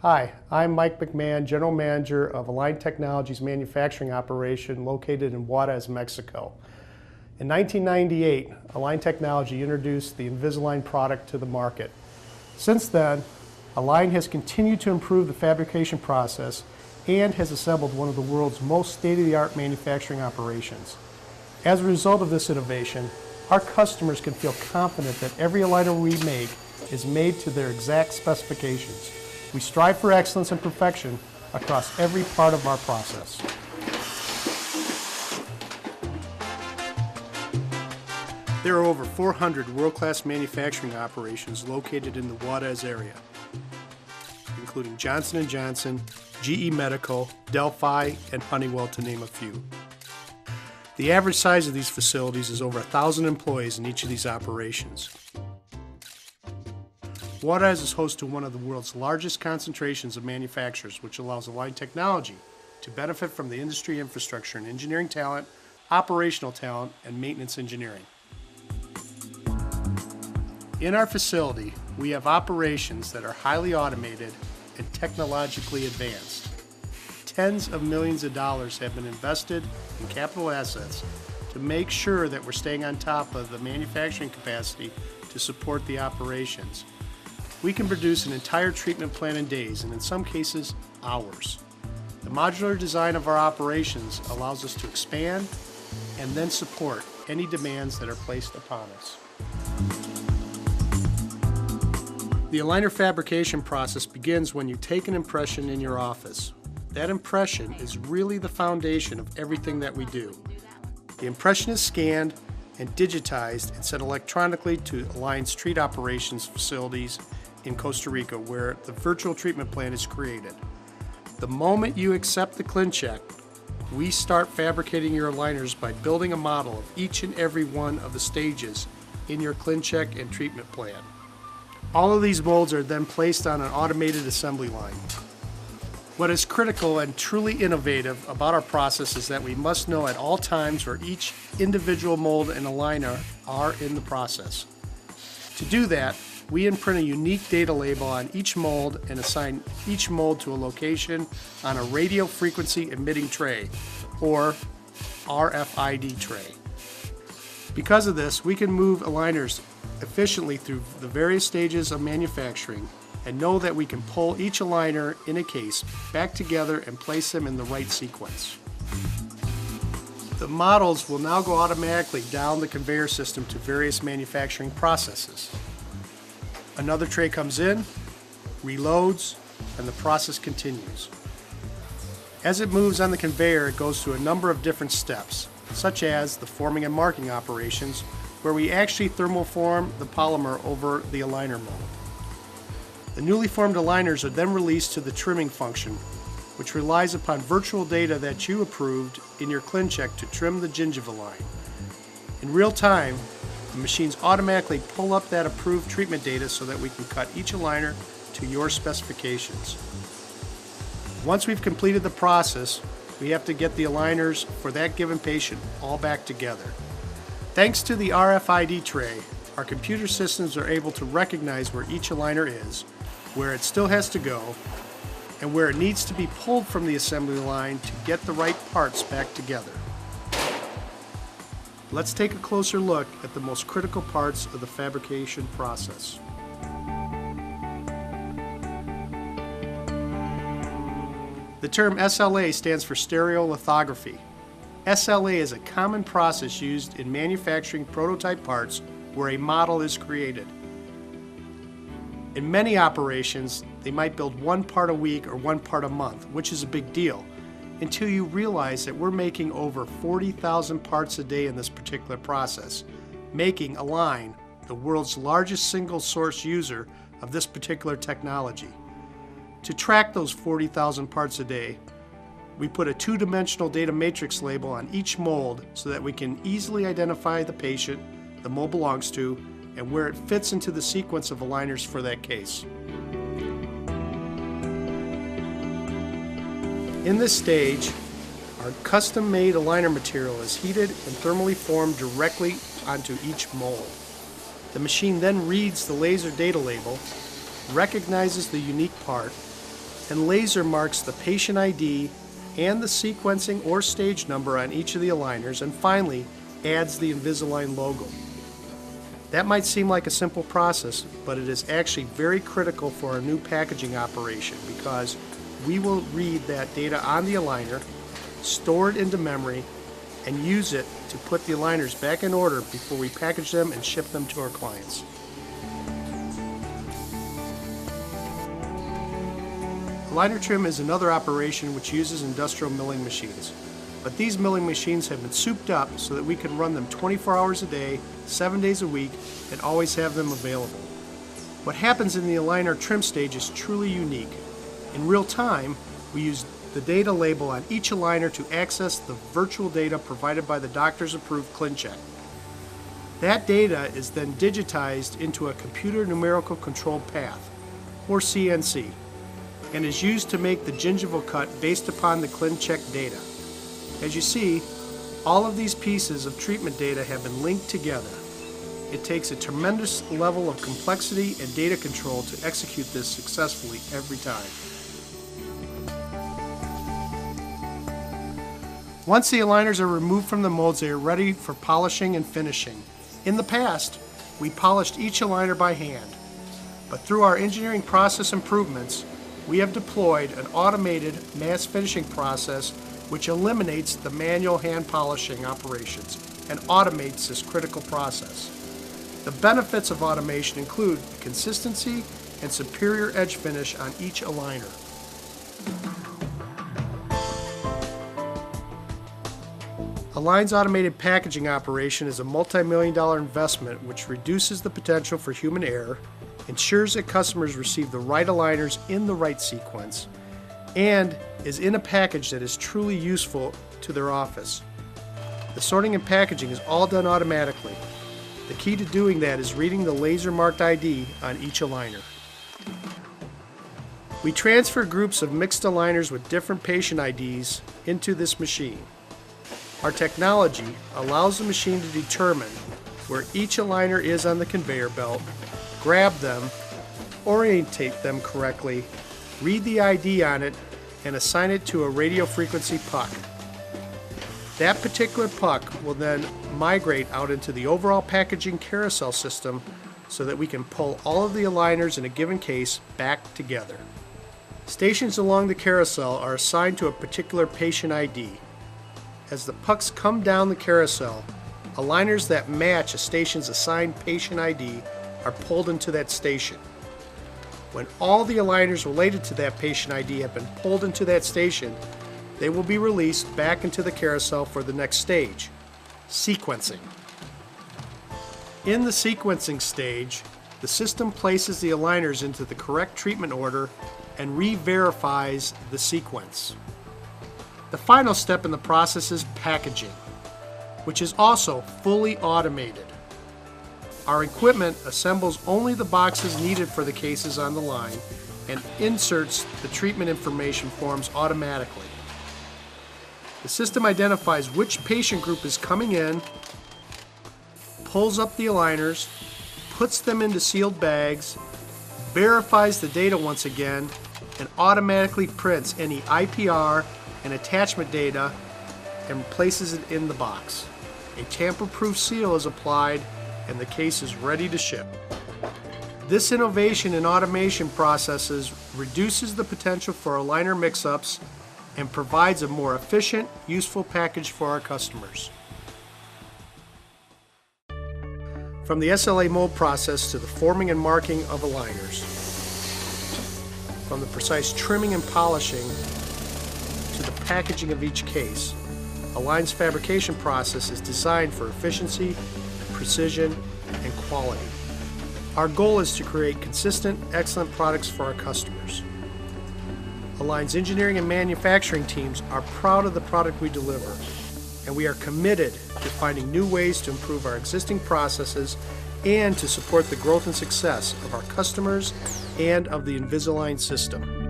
Hi, I'm Mike McMahon, General Manager of Align Technologies manufacturing operation located in Juarez, Mexico. In 1998, Align Technology introduced the Invisalign product to the market. Since then, Align has continued to improve the fabrication process and has assembled one of the world's most state-of-the-art manufacturing operations. As a result of this innovation, our customers can feel confident that every aligner we make is made to their exact specifications. We strive for excellence and perfection across every part of our process. There are over 400 world-class manufacturing operations located in the Juarez area, including Johnson & Johnson, GE Medical, Delphi, and Honeywell, to name a few. The average size of these facilities is over 1,000 employees in each of these operations. Juarez is host to one of the world's largest concentrations of manufacturers, which allows Align Technology to benefit from the industry infrastructure and engineering talent, operational talent, and maintenance engineering. In our facility, we have operations that are highly automated and technologically advanced. Tens of millions of dollars have been invested in capital assets to make sure that we're staying on top of the manufacturing capacity to support the operations. We can produce an entire treatment plan in days, and in some cases, hours. The modular design of our operations allows us to expand and then support any demands that are placed upon us. The aligner fabrication process begins when you take an impression in your office. That impression is really the foundation of everything that we do. The impression is scanned and digitized and sent electronically to Align's treat operations facilities in Costa Rica, where the virtual treatment plan is created. The moment you accept the ClinCheck, we start fabricating your aligners by building a model of each and every one of the stages in your ClinCheck and treatment plan. All of these molds are then placed on an automated assembly line. What is critical and truly innovative about our process is that we must know at all times where each individual mold and aligner are in the process. To do that, we imprint a unique data label on each mold and assign each mold to a location on a radio frequency emitting tray, or RFID tray. Because of this, we can move aligners efficiently through the various stages of manufacturing and know that we can pull each aligner in a case back together and place them in the right sequence. The models will now go automatically down the conveyor system to various manufacturing processes. Another tray comes in, reloads, and the process continues. As it moves on the conveyor, it goes through a number of different steps, such as the forming and marking operations, where we actually thermoform the polymer over the aligner mold. The newly formed aligners are then released to the trimming function, which relies upon virtual data that you approved in your ClinCheck to trim the gingiva line. In real time, the machines automatically pull up that approved treatment data so that we can cut each aligner to your specifications. Once we've completed the process, we have to get the aligners for that given patient all back together. Thanks to the RFID tray, our computer systems are able to recognize where each aligner is, where it still has to go, and where it needs to be pulled from the assembly line to get the right parts back together. Let's take a closer look at the most critical parts of the fabrication process. The term SLA stands for stereolithography. SLA is a common process used in manufacturing prototype parts where a model is created. In many operations, they might build one part a week or one part a month, which is a big deal, until you realize that we're making over 40,000 parts a day in this particular process, making Align the world's largest single source user of this particular technology. To track those 40,000 parts a day, we put a two-dimensional data matrix label on each mold so that we can easily identify the patient the mold belongs to and where it fits into the sequence of aligners for that case. In this stage, our custom-made aligner material is heated and thermally formed directly onto each mold. The machine then reads the laser data label, recognizes the unique part, and laser marks the patient ID and the sequencing or stage number on each of the aligners, and finally adds the Invisalign logo. That might seem like a simple process, but it is actually very critical for our new packaging operation because we will read that data on the aligner, store it into memory, and use it to put the aligners back in order before we package them and ship them to our clients. Aligner trim is another operation which uses industrial milling machines. But these milling machines have been souped up so that we can run them 24 hours a day, 7 days a week, and always have them available. What happens in the aligner trim stage is truly unique. In real time, we use the data label on each aligner to access the virtual data provided by the doctor's approved ClinCheck. That data is then digitized into a computer numerical controlled path, or CNC, and is used to make the gingival cut based upon the ClinCheck data. As you see, all of these pieces of treatment data have been linked together. It takes a tremendous level of complexity and data control to execute this successfully every time. Once the aligners are removed from the molds, they are ready for polishing and finishing. In the past, we polished each aligner by hand, but through our engineering process improvements, we have deployed an automated mass finishing process which eliminates the manual hand polishing operations and automates this critical process. The benefits of automation include consistency and superior edge finish on each aligner. Align's automated packaging operation is a multi-million-dollar investment which reduces the potential for human error, ensures that customers receive the right aligners in the right sequence, and is in a package that is truly useful to their office. The sorting and packaging is all done automatically. The key to doing that is reading the laser marked ID on each aligner. We transfer groups of mixed aligners with different patient IDs into this machine. Our technology allows the machine to determine where each aligner is on the conveyor belt, grab them, orientate them correctly, read the ID on it, and assign it to a radio frequency puck. That particular puck will then migrate out into the overall packaging carousel system so that we can pull all of the aligners in a given case back together. Stations along the carousel are assigned to a particular patient ID. As the pucks come down the carousel, aligners that match a station's assigned patient ID are pulled into that station. When all the aligners related to that patient ID have been pulled into that station, they will be released back into the carousel for the next stage, sequencing. In the sequencing stage, the system places the aligners into the correct treatment order and re-verifies the sequence. The final step in the process is packaging, which is also fully automated. Our equipment assembles only the boxes needed for the cases on the line and inserts the treatment information forms automatically. The system identifies which patient group is coming in, pulls up the aligners, puts them into sealed bags, verifies the data once again, and automatically prints any IPR and attachment data and places it in the box. A tamper-proof seal is applied and the case is ready to ship. This innovation in automation processes reduces the potential for aligner mix-ups and provides a more efficient, useful package for our customers. From the SLA mold process to the forming and marking of aligners, from the precise trimming and polishing to the packaging of each case, Align's fabrication process is designed for efficiency, precision, and quality. Our goal is to create consistent, excellent products for our customers. Align's engineering and manufacturing teams are proud of the product we deliver, and we are committed to finding new ways to improve our existing processes and to support the growth and success of our customers and of the Invisalign system.